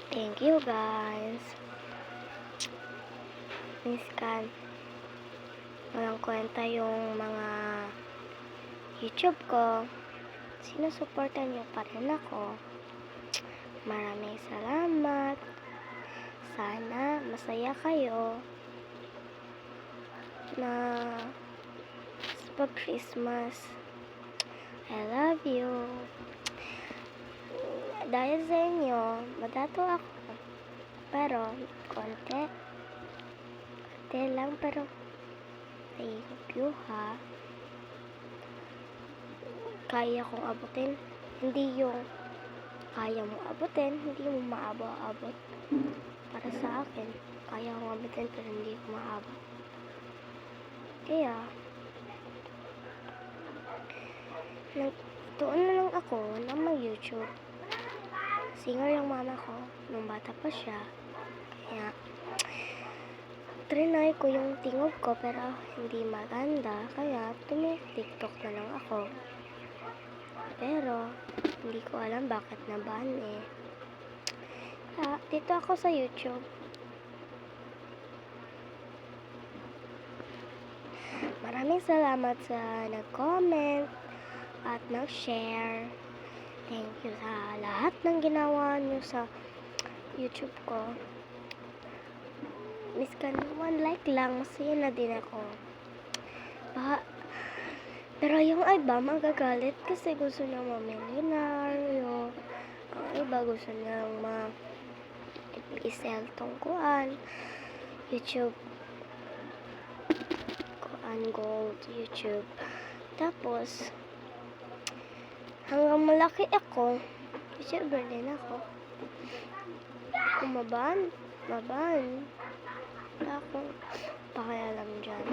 Thank you guys. Minsan, walang kwenta yung mga YouTube ko. Sinusuportan niyo pa rin ako. Maraming salamat. Sana masaya kayo na pag Christmas. I love you. Dahil sa inyo, madato ako. Pero, konti lang, pero thank you ha. Kaya kong abutin. Hindi yung kaya mo abutin, hindi mo maabot. Para sa akin, kaya kong abutin pero hindi ko maabot. Kaya, doon na lang ako na mag-YouTube. Singer yung mama ko nung bata pa siya. Kaya, trinay ko yung tingog ko pero hindi maganda. Kaya, TikTok na lang ako. Pero, hindi ko alam bakit na-ban eh. Kaya, dito ako sa YouTube. Maraming salamat sa nag-comment at nag-share. Thank you sa lahat ng ginawa niyo sa YouTube ko. Miskan 1 like lang, masaya na din ako. Pero yung iba magagalit kasi gusto niya ma-milyonaryo. Ang iba gusto niyang i-sell tong YouTube. Gold YouTube. Tapos, hanggang malaki ako, YouTuber din ako. Kung maban. Wala akong pakialam dyan.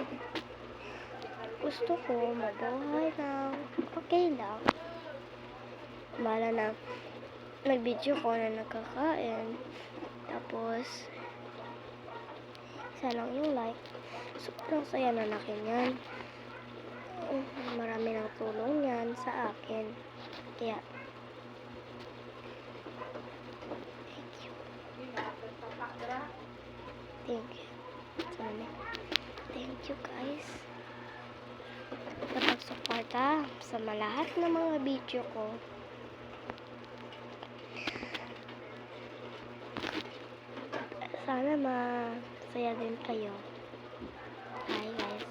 Gusto ko mabuhay lang. Okay lang. Bala na nag-video ko na nagkakain. Tapos, isa lang yung like. Sobrang saya na laki yan. Marami ng tulong yan sa akin. Kaya, thank you. Thank you guys. Sa pagsuporta sa lahat ng mga video ko. Sana masaya din kayo. Hi guys.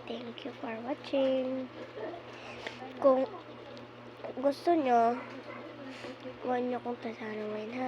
Thank you for watching. Kung gusto nyo, huwag nyo kong tatanungin ha.